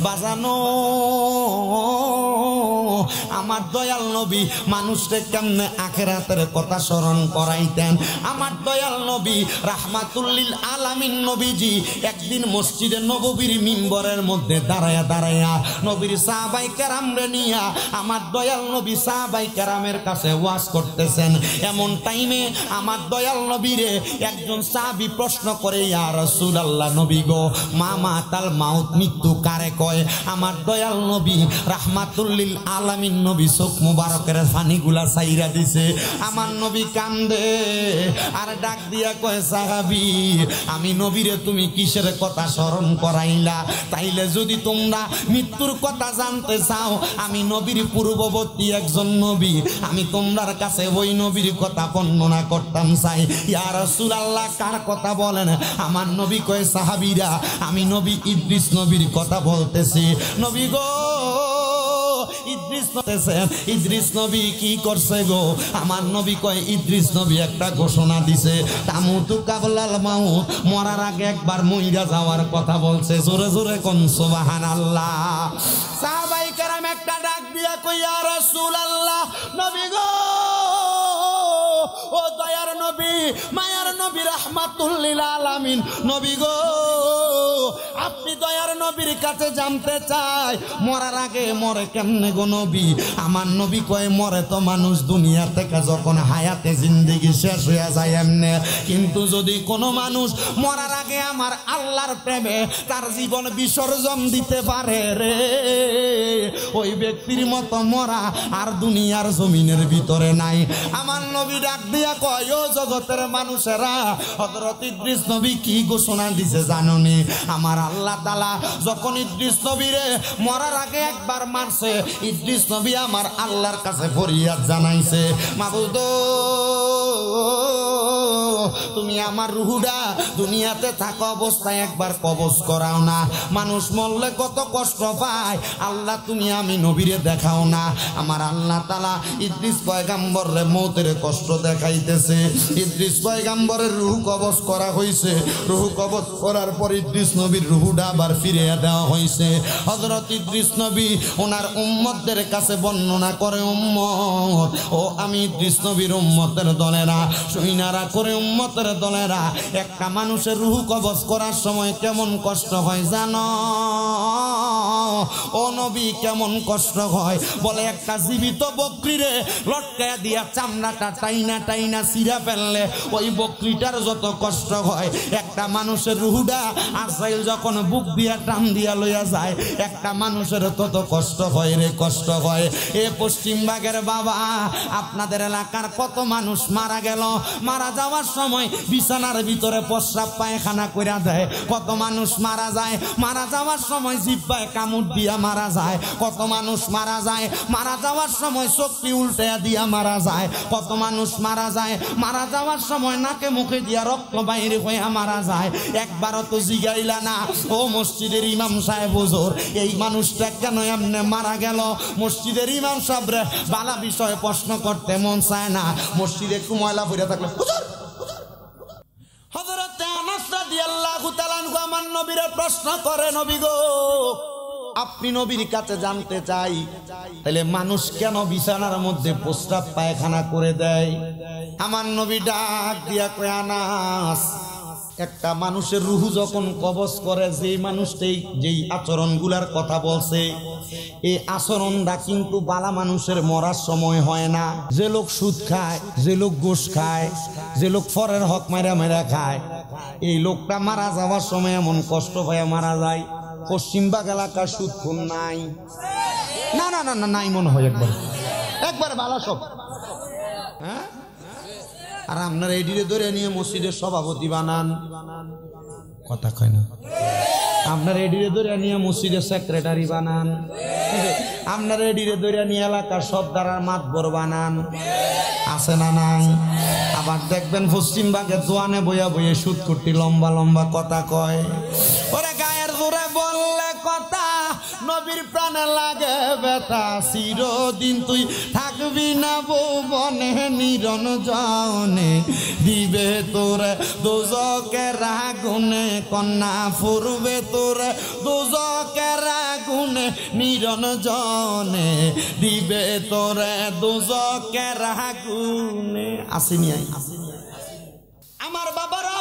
বাজানো আমার দয়াল নবী মানুষকে কেমনে আখিরাতের কথা স্মরণ করাইতেন। আমার দয়াল নবী রাহমাতুল আলামিন নবীজি একদিন মসজিদে নববীর মিম্বরের মধ্যে দাঁড়ায়া দাঁড়ায়া নবীর সাহাবায়ে কেরামরে নিয়া আমার দয়াল নবী সাহাবায়ে কেরামের কাছে ওয়াজ করতেছেন। এমন টাইমে আমার দয়াল নবীরে একজন সাহাবী প্রশ্ন করে, ইয়া রাসূলুল্লাহ নবী গো, মাতাল মাউত, মৃত্যু কারে কয়? আমার দয়াল নবী রাহমাতুল আলামিন নবী চোখ মুবারকের পানিগুলা ছাইরা দিছে। আমার নবী কান্দে আর ডাক দিয়া কয়, সাহাবী আমি নবীরে তুমি কিসের কথা স্মরণ করাইলা? তাইলে যদি তোমরা মৃত্যুর কথা জানতে চাও, আমি নবীর পূর্ববর্তী একজন নবী, আমি তোমার কাছে ওই নবীর কথা বর্ণনা করতাম চাই। ইয়া রাসূলুল্লাহ কার কথা বলেন? আমার নবী কয়, সাহাবীরা আমি নবী ইদ্রিস নবীর কথা বলতেছি। নবী গো, ইদ্রিস নবী কি করছে গো? আমার নবী কয়, ইদ্রিস নবী একটা ঘোষণা দিছে, তামুতু কাবলাল মাউত, মরার আগে একবার মইরা যাওয়ার কথা বলছে। জোরে জোরে কোন সুবহানাল্লাহ। সাহাবায়ে কেরাম একটা ডাক দিয়া কই, ইয়া রাসূলুল্লাহ নবী গো, ও দয়ার নবী, মায়ার নবী, রাহমাতুল লিল আলামিন নবী গো, আপনি দয়ার নবীর কাছে জানতে চাই মরার আগে মরে কেমনে গো নবী? আমার নবী কয়, মরে তো মানুষ দুনিয়া থেকে যখন হায়াতে জিন্দেগি শেষ হয়ে যায় এমনে, কিন্তু যদি কোনো মানুষ মরার আগে আমার আল্লাহর প্রেমে তার জীবন বিসর্জন দিতে পারে রে, ওই ব্যক্তির মতো মরা আর দুনিয়ার জমিনের ভিতরে নাই। আমার নবী ডাক দিয়া কয়, ও জগতের মানুষেরা, হযরত ইদ্রিস নবী কি ঘোষণা দিছে জানোনি? আমার আল্লাহ তাআলা যখন ইদ্রিস নবীরে মরার আগে একবার মারছে, ইদ্রিস নবী আমার আল্লাহর কাছে ফরিয়াদ জানাইছে, মাবুদ তুমি আমার রুহুটা দুনিয়াতে থাকা অবস্থায় একবার কবজ করাও না। মানুষ মরলে কত কষ্ট পায়, আল্লাহ তুমি আমি নবীরে দেখাও না। আমার আল্লাহ তাআলা ইদ্রিস পয়গম্বরে মওতের কষ্ট দেখাইতেছে। ইদ্রিস পয়গম্বরের রূহ কবজ করা হইছে। রূহ কবজ করার পর ইদ্রিস নবীর রূহটা আবার ফিরিয়ে দেওয়া হইছে। হযরত ইদ্রিস নবী ওনার উম্মতদের কাছে বর্ণনা করে, উম্মত ও আমি ইদ্রিস নবীর উম্মতের দলেরা, শুইনারা করে উম্মতের দলেরা, একটা মানুষের রূহ কবজ করার সময় কেমন কষ্ট হয় জানো? ও নবী কেমন কষ্ট হয়? বলে একটা জীবিত বকরিরে লটকায়া দিয়া চামড়াটা টাইনা টাইনা ছিঁড়া ফেললে ওই বকরিটার যত কষ্ট হয়, একটা মানুষের রুহুটা আসাইল যখন বুক দিয়া টান দিয়া লইয়া যায়, একটা মানুষের তত কষ্ট হয় রে, কষ্ট হয়। এ পশ্চিমবাগের বাবা, আপনাদের এলাকার কত মানুষ মারা গেল, মারা যাওয়ার সময় বিছানার ভিতরে প্রস্রাব পায়খানা কইরা দেয়। কত মানুষ মারা যায়, মারা যাওয়ার সময় জিহ্বায় কামড় দিয়া মারা যায়। কত মানুষ মারা যায়, মারা যাওয়ার সময় শক্তি উল্টায়া দিয়া মারা যায়। কত মানুষ মারা যায়, মারা যাওয়ার সময় নাকে মুখে দিয়া রক্ত বাইরে হয়ে মারা যায়। একবারও তো জিগাইলা না, ও মসজিদের ইমাম সাহেব হুজুর, এই মানুষটা কেন এমনে মারা গেল? মসজিদের ইমাম সাহেবরে বালা বিষয়ে প্রশ্ন করতে মন চায় না। মসজিদে একটু ময়লা পড়ে থাকলে হুজুর, হযরত আনাস রাদিয়াল্লাহু তাআলা আনহু আমার নবীরে প্রশ্ন করে, নবী গো, আপনি নবীর কাছে জানতে চাই, তাহলে মানুষ কেন বিছানার মধ্যে প্রস্রাব পায়খানা করে দেয়? আমার নবী ডাক দিয়া কয়, আনাস, একটা মানুষের রুহ যখন কবজ করে, যেই মানুষটাই যেই আচরণগুলার কথা বলছে, এই আচরণটা কিন্তু বালা মানুষের মরার সময় হয় না। যে লোক সুদ খায়, যে লোক ঘুষ খায়, যে লোক ফরের হক মারা মারা খায়, এই লোকটা মারা যাওয়ার সময় এমন কষ্ট হয়ে মারা যায়। পশ্চিমবাগ এলাকার সুদ খুন নাই, না না না না নাই মনে হয়, একবার ভালো সব। হ্যাঁ, আর আপনার এডিরে ধরে নিয়ে মসজিদের সভাপতি বানান, কথা কয় না। আপনার এডিরে ধরে নিয়ে মসজিদের সেক্রেটারি বানান, আপনার এডিরে ধরে নিয়ে এলাকার সর্দার মাতবর বানান, আছে না নাই? আবার দেখবেন পশ্চিমবাগের দোয়ানে বইয়া বইয়ে সুদ করতে লম্বা লম্বা কথা কয়। ওরে গায়ের জোরে বললে কথা, নবীর প্রাণে লাগে ব্যথা, চিরদিন তুই থাকবি থাকবি না ভুবনে নিরঞ্জনে, দিবে তোরে দোজকের আগুনে, কন্যা ফুরবে তোরে দোজকের আগুনে নিরঞ্জনে, দিবে তোরে দোজকের আগুনে। আসেনি আমার বাবারা,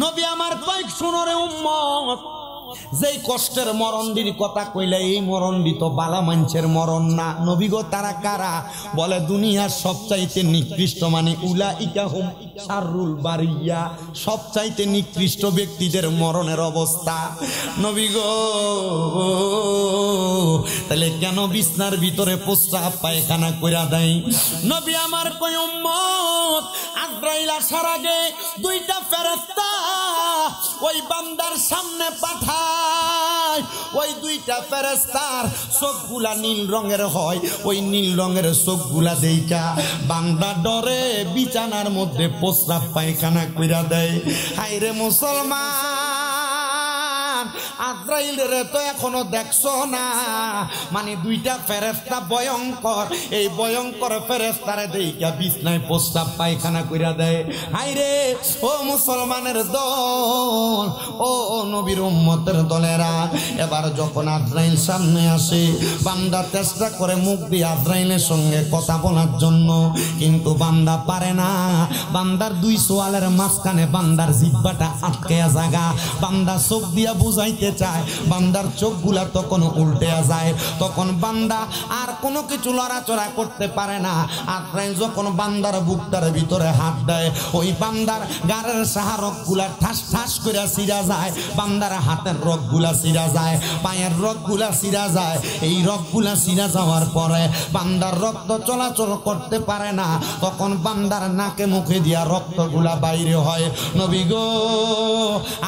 নবী আমার কয়েক শুনরে উম্মত, যেই কষ্টের মরণটির কথা কইলে এই মরণটি তো বালা মানুষের মরণ না। নবী গো তারা কারা? বলে দুনিয়ার সবচাইতে নিকৃষ্ট, মানে উলাইকা হুম শাররুল বারিয়া, সবচাইতে নিকৃষ্ট ব্যক্তিদের মরণের অবস্থা। নবী গো তাহলে কেন বিছনার ভিতরে প্রস্রাব পায়খানা কইরা দেয়? নবী আমার কই উম্মত, আজরাইল আসার আগে দুইটা ফেরেশতা ওই বান্দার সামনে পাঠায়। ওই দুইটা ফেরেশতার চোখগুলা নীল রঙের হয়। ওই নীল রঙের চোখগুলা দেইখা বান্দা ডরে বিছানার মধ্যে প্রস্রাব পায়খানা কইরা দেয়। হায়রে মুসলমান, আজরাইলের তো এখনো দেখছো না? মানে দুইটা ফেরেশতা ভয়ঙ্কর, এই ভয়ঙ্কর ফেরেশতারে দেইখা বিছনায় প্রস্রাব পায়খানা কইরা দেয়। হায়রে ও মুসলমানের দল, ও নবীর উম্মতের দলেরা, এবার যখন আজরাইল সামনে আসে, বান্দা চেষ্টা করে মুখ দিয়ে আজরাইলের সঙ্গে কথা বলার জন্য, কিন্তু বান্দা পারে না। বান্দার দুই সোয়ালের মাঝখানে বান্দার জিহ্বাটা আটকে জায়গা। বান্দা চোখ দিয়া বুঝাইতে চায়, বান্দার চোখগুলা তখন উল্টে যায়। তখন বান্দা আর কোনো কিছু লড়াচড়া করতে পারে না। আজরাইল যখন বান্দার বুকটার ভিতরে হাত দেয়, ওই বান্দার গাড়ের সাহারকগুলা ঠাস ঠাস করে ছিঁড়া যায়। বান্দার হাতের রগগুলা ছিঁড়া যায়, পায়ের রগগুলা ছিঁড়া যায়। এই রগগুলা ছিঁড়া যাওয়ার পরে বান্দার রক্ত চলাচল করতে পারে না। তখন বান্দার নাকে মুখে দিয়া রক্তগুলা বাইরে হয়। নবী গো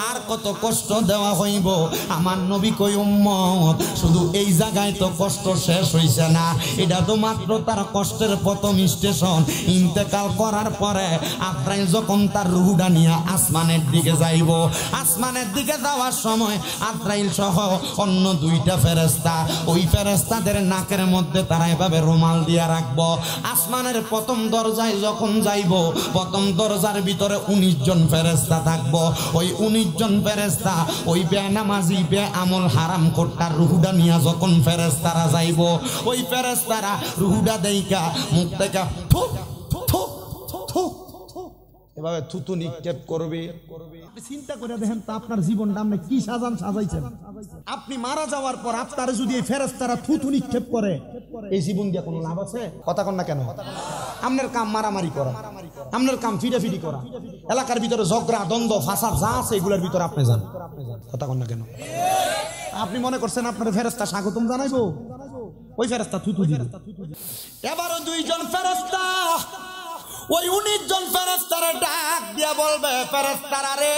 আর কত কষ্ট দেওয়া হইব? আমার নবী কই উম্মত, শুধু এই জায়গায় তো কষ্ট শেষ হইছে না, এটা তো মাত্র তার কষ্টের প্রথম স্টেশন। ইন্তেকাল করার পরে আজরাইল যখন তার রূহটা নিয়ে আসমানের দিকে যাইব, আসমানের দিকে যাওয়ার সময় আজরাইল সহ অন্য দুইটা ফেরেশতা, ওই ফেরেশতাদের নাকের মধ্যে তারা এভাবে রুমাল দিয়ে রাখবো। আসমানের প্রথম দরজায় যখন যাইব, প্রথম দরজার ভিতরে 19 জন ফেরেশতা থাকবো। ওই 19 জন ফেরেশতা ওই বেনামাজি বে আমল হারাম কোটার রুহুটা নিয়ে যখন ফেরেশতারা যাইব, ওই ফেরেশতারা রুহুটা দেইকা মুখ থেকে থুক থুক থুক এভাবে থুতু নিক্ষেপ করবে। চিন্তা করে দেখেন তো আপনার জীবনটা আপনি কি সাজাইছেন। আপনি মারা যাওয়ার পর আপনার যদি এই ফেরেশতারা থুতু নিক্ষেপ করে, এই জীবন দিয়ে কোনো লাভ আছে? কথা কন না কেন? আপনার কাম মারামারি করা, আপনার কাম ফিটাফিটি করা, এলাকার ভিতরে ঝগড়া দ্বন্দ্ব ফাসাদ যা আছে এগুলোর ভিতরে আপনি যান। কথা কন না কেন? আপনি মনে করছেন আপনার ফেরেশতা স্বাগতম জানাইবো? ওই ফেরেশতা থুতু দিবে। এবারও 2 জন ফেরেশতা ওই 19 জন ফেরেশতারে ডাক দিয়া বলবে, ফেরেশতারা রে,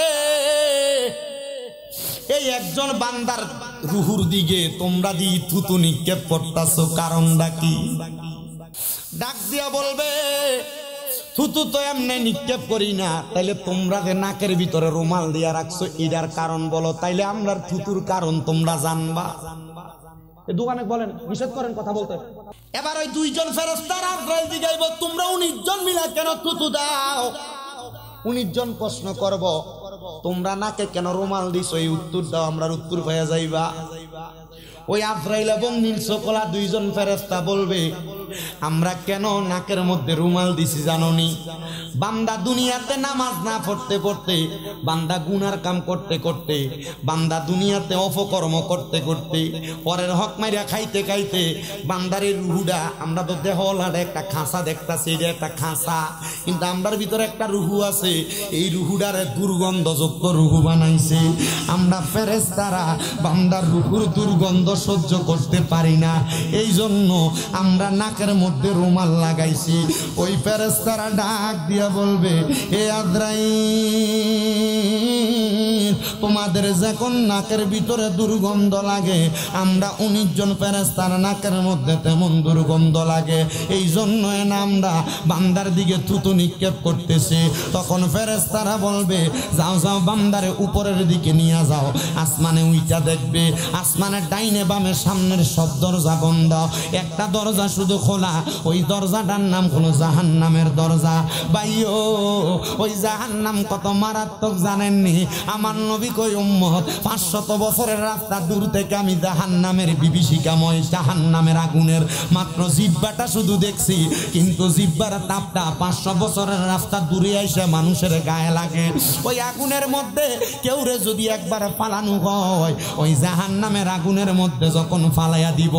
এই একজন বান্দার রুহুর দিকে তোমরা দি থুতু নিক্ষেপ করতেছো, কারণটা কি? ডাক দিয়া বলবে, থুতু তো এমনি নিক্ষেপ করি না, তাইলে তোমরা যে নাকের ভিতরে রুমাল দিয়া রাখছো এটার কারণ বলো, তাইলে আমরার থুতুর কারণ তোমরা জানবা। দোকানে বলেন, নিষেধ করেন কথা বলতে। এবার ওই 2 জন ফেরেশতারা আজরাইল জিগাইব, তোমরা 19 জন মিলা কেন থুতু দাও? 19 জন প্রশ্ন করব, তোমরা নাকে কেন রুমাল দিছো? এই উত্তর দাও, আমরার উত্তর হয়ে যাইবা। ওই আজরাইল এবং নীল সকলা 2 জন ফেরেশতা বলবে, আমরা কেন নাকের মধ্যে রুমাল দিছি জানোনি? বান্দা দুনিয়াতে নামাজ না পড়তে পড়তে, বান্দা গুনার কাম করতে করতে, বান্দা দুনিয়াতে অপকর্ম করতে করতে, পরের হক মাইরা খাইতে খাইতে বান্দারে রুহুডা, আমরা তো দেহওয়ালার একটা খাঁচা দেখতাছি, এটা একটা খাঁচা, কিন্তু আমরার ভিতরে একটা রুহু আছে। এই রুহুডারে দুর্গন্ধযুক্ত রুহু বানাইছে। আমরা ফেরেশতারা বান্দার রুহুর দুর্গন্ধ সহ্য করতে পারি না, এই জন্য আমরা নাকের মধ্যে রুমাল লাগাইছি। ওই ফেরেশতারা ডাক দিয়া বলবে, হে আজরাইল, তোমাদের যখন নাকের ভিতরে দুর্গন্ধ লাগে, আমরা 19 জন ফেরেশতার নাকের মধ্যে তেমন দুর্গন্ধ লাগে, এই জন্য আমরা বান্দার দিকে থুতু নিক্ষেপ করতেছি। তখন ফেরেশতারা বলবে, যাও যাও বান্দারে উপরের দিকে নিয়ে যাও, আসমানে উইটা দেখবে, আসমানের ডাইনে বামে সামনের সব দরজা বন্ধ, একটা দরজা শুধু খোলা, ওই দরজাটার নাম হলো জাহান্নামের দরজা। ভাইও ওই জাহান্নাম কত মারাত্মক জানেননি? আমার নবী কই উম্মত 500 বছরের রাস্তা দূর থেকে আমি জাহান্নামের বিভীষিকাময় জাহান্নামের আগুনের মাত্র জিহ্বাটা শুধু দেখছি, কিন্তু জিহ্বার তাপটা 500 বছরের রাস্তা দূরে এসে মানুষের গায়ে লাগে। ওই আগুনের মধ্যে কেউ রে যদি একবার ফালানো হয়, ওই জাহান্নামের আগুনের মধ্যে যখন ফালাইয়া দিব,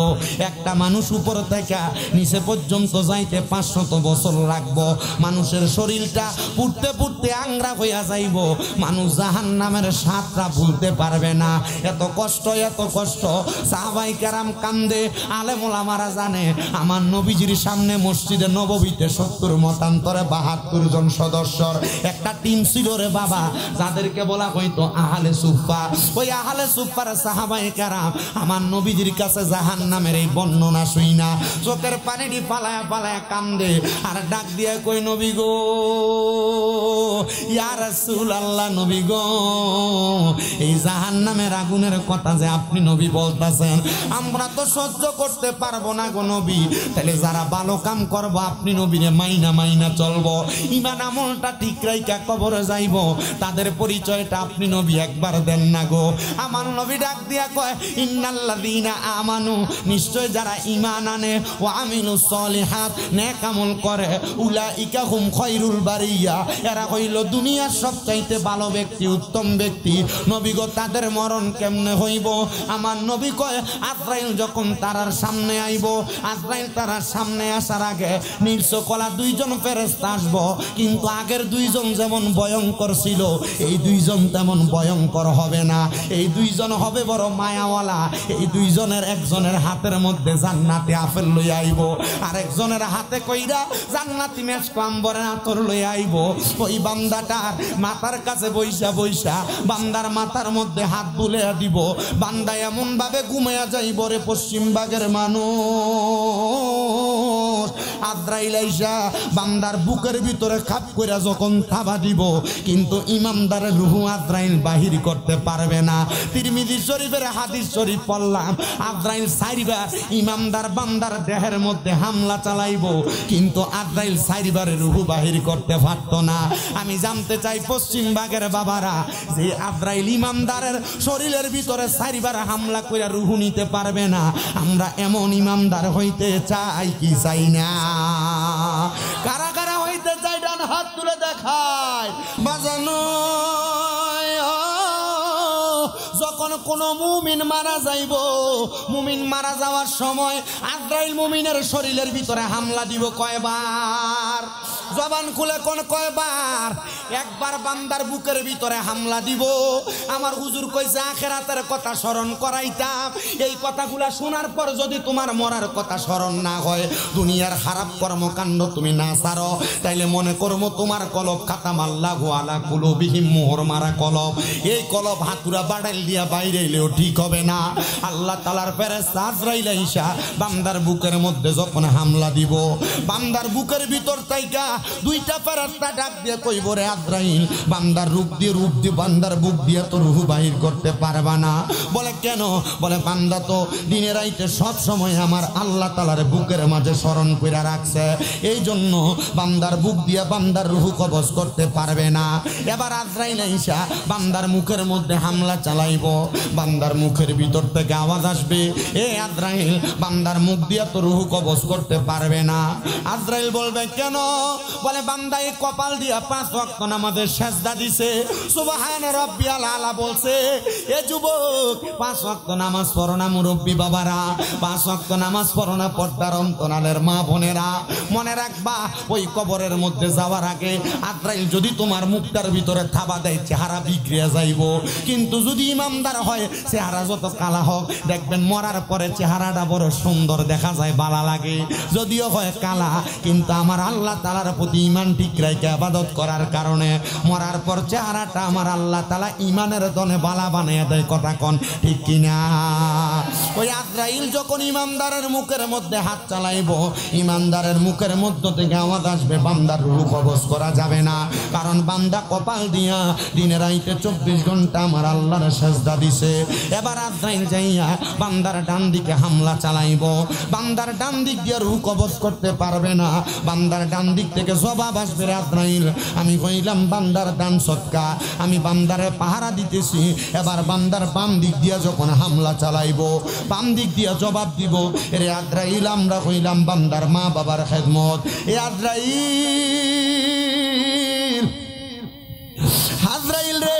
একটা মানুষ উপর থেকে নিচে পর্যন্ত যাইতে 500 বছর লাগবো। মানুষের শরীরটা পুড়তে পুড়তে আংরা হইয়া যাইব, মানুষ জাহান্নামের স্বাদটা ভুলতে পারবে না। এত কষ্ট, এত কষ্ট। সাহাবায়ে কেরাম কান্দে, আলেম ওলামারা জানে আমার নবীজির সামনে মসজিদে নববীতে 70 মতান্তরে 72 জন সদস্যর একটা টিম ছিল রে বাবা, যাদেরকে বলা হইতো আহলে সুফফা। ওই আহলে সুফফার সাহাবায়ে কেরাম আমার নবীজির কাছে জাহান্নামের এই বর্ণনা শুই না চোখের পানিটি পালায়া পালায়া কান্দে, আর ডাক দিয়ে কই নবী গো, ইয়া রাসূলুল্লাহ, নবী গো, এই জাহান্নামের আগুনের কথা যে আপনি নবী বলতাছেন, আমরা তো সহ্য করতে পারবো না গো নবী। তাহলে যারা ভালো কাম করবো আপনি নবীরে মাইনা মাইনা চলবো, ঈমান আমলটা ঠিক রাইখা কবরে যাইব, তাদের পরিচয়টা আপনি নবী একবার দেন না গো। আমার নবী ডাক দিয়া কয়, ইন্নাল্লাযীনা আমানু, নিশ্চয় যারা ঈমান আনে, ওয়া আমিলুস সলিহাত, নেক আমল করে, উলাইকা হুম খায়রুল বারিয়া, এরা হইল দুনিয়ার সবচাইতে ভালো ব্যক্তি, উত্তম ব্যক্তি। নবী গো, তাদের মরণ কেমনে হইব? আমার নবী কয়, আজরাইল যখন তারার সামনে আইব, আজরাইল তারার সামনে আসার আগে নির্সকলা 2 জন ফেরেশতা আসবো, কিন্তু আগের 2 জন যেমন ভয়ঙ্কর ছিল, এই 2 জন তেমন ভয়ঙ্কর হবে না। এই 2 জন হবে বড় মায়াওয়ালা। এই 2 জনের একজনের হাতের মধ্যে জান্নাতি আপেল লই আইব, আর একজনের হাতে কইরা জান্নাতি মেশক আম্বরের আতর লই আইব। ওই বান্দাটার মাথার কাছে বইসা বইসা বান্দার মাথার মধ্যে হাত বুলে দিব, বান্দা এমন ভাবে ঘুমায়া যাইব রে পশ্চিমবাগের মানুষ। আজরাইল আইসা বান্দার বুকের ভিতরে খাপ কইরা যখন থাবা দিব, কিন্তু ইমানদারের রূহ আজরাইল বাহির করতে পারবে না। তিরমিজি শরীফের হাদিস শরীফ পড়লাম, আজরাইল সাইরবার ইমানদার বান্দার দেহের মধ্যে হামলা চালাইব, কিন্তু আজরাইল সাইরবার রূহ বাহির করতে পারত না। আমি জানতে চাই পশ্চিমবাগের বাবারা, যে আজরাইল ইমানদারের শরীরের ভিতরে সাইরবার হামলা কইরা রূহ নিতে পারবে না, আমরা এমন ইমানদার হইতে চাই কি চাই না? কারা কারা হইতে চাই? ডান হাত তুলে দেখায়। বাজানো যখন কোন মুমিন মারা যাইব, মুমিন মারা যাওয়ার সময় আজরাইল মুমিনের শরীরের ভিতরে হামলা দিব কয়বার? জবান খুলে কোন কয়বার? একবার বান্দার বুকের ভিতরে হামলা দিব। আমার হুজুর কইছে আখিরাতের কথা স্মরণ করাইতাম, এই কথাগুলা শোনার পর যদি তোমার মরার কথা স্মরণ না হয়, দুনিয়ার খারাপ কর্মকাণ্ড তুমি না ছাড়ো, তাইলে মনে করবো তোমার কলব খাতাম আল্লাহু আলা কুলুবিহিম, মোহর মারা কলব। এই কলব হাতুরা বাড়াইল দিয়া বাইরে এলেও ঠিক হবে না। আল্লাহ তাআলার ফেরেশতা আজরাইল আইসা বান্দার বুকের মধ্যে যখন হামলা দিব, বান্দার বুকের ভিতর তাইকা 2টা ফেরেশতা ডাক দিয়ে কইব, রে আজরাইল, বান্দার রূপ দিয়ে বান্দার বুক দিয়ে তো রূহ বাহির করতে পারবা না। বলে কেন? বলে বান্দা তো দিনে রাইতে সব সময় আমার আল্লাহ তাআলার বুকের মাঝে স্মরণ কইরা রাখছে, এই জন্য বান্দার বুক দিয়ে বান্দার রূহ কবজ করতে পারবে না। এবার আজরাইল আইসা বান্দার মুখের মধ্যে হামলা চালাইব, বান্দার মুখের ভিতর থেকে আওয়াজ আসবে, এ আজরাইল, বান্দার মুখ দিয়ে তো রূহ কবজ করতে পারবে না। আজরাইল বলবে কেন? বলে বান্দা এই কপাল দিয়া 5 ওয়াক্ত নামাজের সেজদা দিছে, সুবহান রাব্বিয়াল আলা বলছে। এ যুবক, 5 ওয়াক্ত নামাজ পড়ো না মুরব্বী বাবারা, 5 ওয়াক্ত নামাজ পড়ো না পর্দার অন্তরালের মা বোনেরা, মনে রাখবা ওই কবরের মধ্যে যাওয়ার আগে আজরাইল যদি তোমার মুখটার ভিতরে থাবা দেয়, চেহারা বিগড়িয়া যাইব। কিন্তু যদি ইমানদার হয়, চেহারা যত কালা হোক, দেখবেন মরার পরে চেহারাটা বড় সুন্দর দেখা যায়, ভালো লাগে। যদিও হয় কালা, কিন্তু আমার আল্লাহ তাআলার প্রতি ঈমান ঠিক রাখে ইবাদত করার কারণে মরার পর চেহারাটা আমার আল্লাহ তাআলা ঈমানের দনে বালা বানাইয়া দেয়। কথা কোন ঠিক কিনা? ওই আজরাইল যখন ইমানদারের মুখের মধ্যে হাত চালাইব, ইমানদারের মুখের মধ্য থেকে আওয়াজ আসবে, বান্দার রূহ কবজ করা যাবে না, কারণ বান্দা কপাল দিয়া দিনে রাইতে 24 ঘন্টা আমার আল্লাহর সেজদা দিছে। এবার আজরাইল যাইয়া বান্দার ডান দিকে হামলা চালাইব, বান্দার ডান দিক দিয়ে রূহ কবজ করতে পারবে না, বান্দার ডান দিক থেকে জবাব আসবে, আজরাইল আমি কইলাম বান্দার ডান সৎকা, আমি বান্দারে পাহারা দিতেছি। এবার বান্দার বাম দিক দিয়া যখন হামলা চালাইব, বাম দিক দিয়া জবাব দিব, এরে আজরাইল আমরা কইলাম বান্দার মা বাবার খেদমত, এ আজরাইল, আজরাইল রে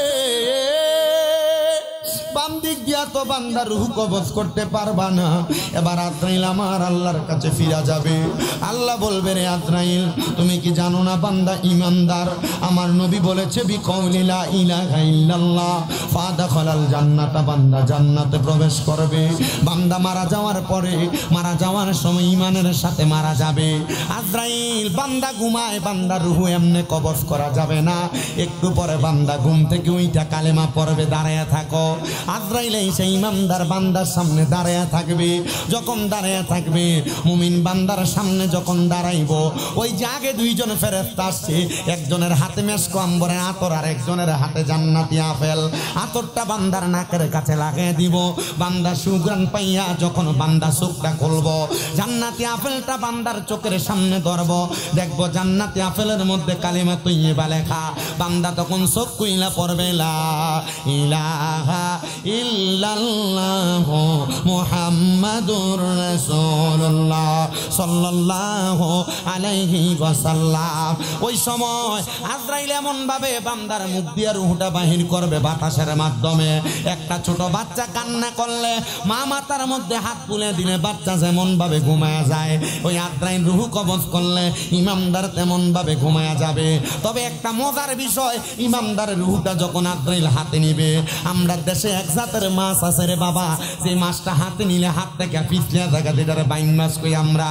বাম দিক দিয়া তো বান্দার রূহ কবজ করতে পারবা না। এবার আজরাইল আমার আল্লাহর কাছে ফিরা যাবে। আল্লাহ বলবে, রে আজরাইল তুমি কি জানো না বান্দা ইমানদার? আমার নবী বলেছে বিকৌলি লা ইলাহা ইল্লাল্লাহ ফাদাখালাল জান্নাতা, বান্দা জান্নাতে প্রবেশ করবে। বান্দা মারা যাওয়ার পরে, মারা যাওয়ার সময় ইমানের সাথে মারা যাবে। আজরাইল বান্দা ঘুমায়, বান্দার রূহ এমনি কবজ করা যাবে না। একটু পরে বান্দা ঘুম থেকে ওইটা কালেমা পড়বে, দাঁড়ায়া থাকো। আজরাইল সেই ইমানদার বান্দার সামনে দাঁড়ায়া থাকবে। যখন দাঁড়ায়া থাকবে, মুমিন বান্দার সামনে যখন দাঁড়াইব, ওই যে আগে দুইজন ফেরেশতা আসছে, একজনের হাতে মেশকো আম্বরের আতর আর একজনের হাতে জান্নাতি আপেল। আতরটা বান্দার নাকের কাছে লাগিয়ে দিব। বান্দা সুঘ্রাণ পাইয়া যখন বান্দা চোখটা খুলব, জান্নাতি আপেলটা বান্দার চোখের সামনে ধরব, দেখব জান্নাতি আপেলের মধ্যে কালিমা তৈয়্যিবা লেখা। বান্দা তখন চোখ খুইলা পড়বে, লা ইলাহা ইল্লাল্লাহু মুহাম্মাদুর রাসূলুল্লাহ সাল্লাল্লাহু আলাইহি ওয়াসাল্লাম। ওই সময় আজরাইল এমন ভাবে বান্দার মুখ দিয়ে রূহটা বাহির করবে বাতাসের মাধ্যমে। একটা ছোট বাচ্চা কান্না করলে মা মাথার মধ্যে হাত তুলে দিলে বাচ্চা যেমন ভাবে ঘুমায়া যায়, ওই আজরাইল রূহ কবজ করলে ইমানদার তেমন ভাবে ঘুমায়া যাবে। তবে একটা মজার বিষয়, ইমানদারের রূহটা যখন আজরাইল হাতে নিবে, আমরা দেশে এক জাতের মাছ আছে রে বাবা, যে মাছটা হাতে নিলে হাত থেকে পিছলে জায়গা যেটারে বাইন মাছ কই আমরা,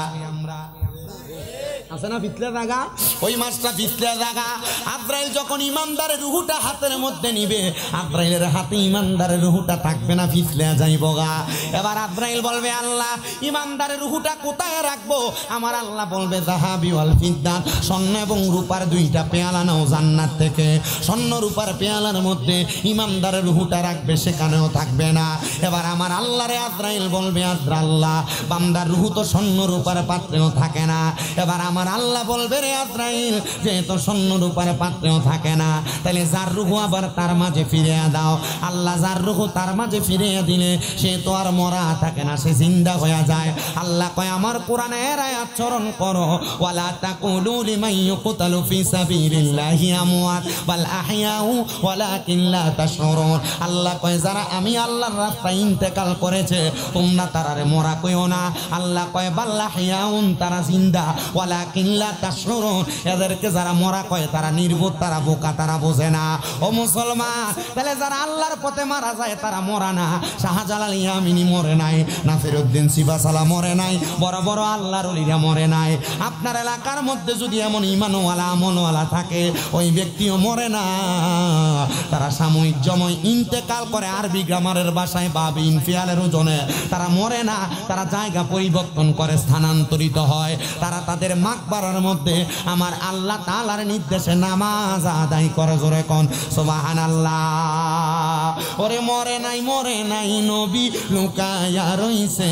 আছে না পিছলে জায়গা, ওই মাছটা পিছলে জায়গা। আজরাইল যখন ইমানদারের রূহটা হাতের মধ্যে নিবে, আজরাইলের হাতে ইমানদারের রূহটা থাকবে না, পিছলে যাইব গা। এবার আজরাইল বলবে, আল্লাহ ইমানদারের রূহটা কোথায় রাখবো? আমার আল্লাহ বলবে, যাহাবি ওয়াল ফিদ্দা, স্বর্ণ এবং রূপার দুইটা পেয়ালা নাও জান্নাত থেকে। স্বর্ণ রূপার পেয়ালার মধ্যে ইমানদারের রূহটা রাখবে, সেখানেও থাকবে না। এবার আমার আল্লাহরে আজরাইল বলবে, আল্লাহ বান্দার রূহ তো স্বর্ণ রূপার পাত্রেও থাকে না। এবার আমার আল্লাহ বলবে, রে আজরাইল যেহেতু স্বর্ণ রূপার পাত্রেও থাকে না, তাহলে যার রূহ আবার তার মাঝে ফিরিয়ে দাও। আল্লাহ যার রূহ তার মাঝে ফিরিয়ে দিলে সে তো আর মরা থাকে না, সে জিন্দা হয়ে যায়। আল্লাহ কয়, আমার কোরআনের আয়াত চরণ করো, ওয়ালা তাকুলু লিমান ইউকতালু ফি সাবিলিল্লাহি আমওয়াত বাল আহইয়াউ ওয়ালাকিন লা তাশউরুন। আল্লাহ কয়, যারা আমি আল্লাহর রাস্তায় ইন্তেকাল করেছে তোমরা তারারে মরা কইও না। আল্লাহ কয়, বাল আহইয়াউন, তারা জিন্দা, ওয়ালাকিন লা তাশউরুন, এদেরকে যারা মরা কয় তারা নির্বোধ, তারা বোকা, তারা বোঝে না। ও মুসলমান, তাহলে যারা আল্লাহর পথে মারা যায় তারা মরা না। শাহজালাল ইয়ামিনী মরে নাই, নাসিরউদ্দিন সিবাসালা মরে নাই, বড় বড় আল্লাহর ওলিরা মরে নাই। আপনার এলাকার মধ্যে যদি এমন ঈমানওয়ালা আমলওয়ালা থাকে, ওই ব্যক্তিও মরে না, তারা সাময়িক জময় ইন্তেকাল করে। আরবি গ্রামারের ভাষায় বাব ইনফিয়ালের ওজনে তারা মরে না, তারা জায়গা পরিবর্তন করে, স্থানান্তরিত হয়। তারা তাদের মাকবারার মধ্যে আমার আল্লাহ তাআলার নির্দেশে নামাজ আদায় করে। জোরে কোন সুবহানাল্লাহ। ওরে মরে নাই, মরে নাই নবী লুকায়া রইছে,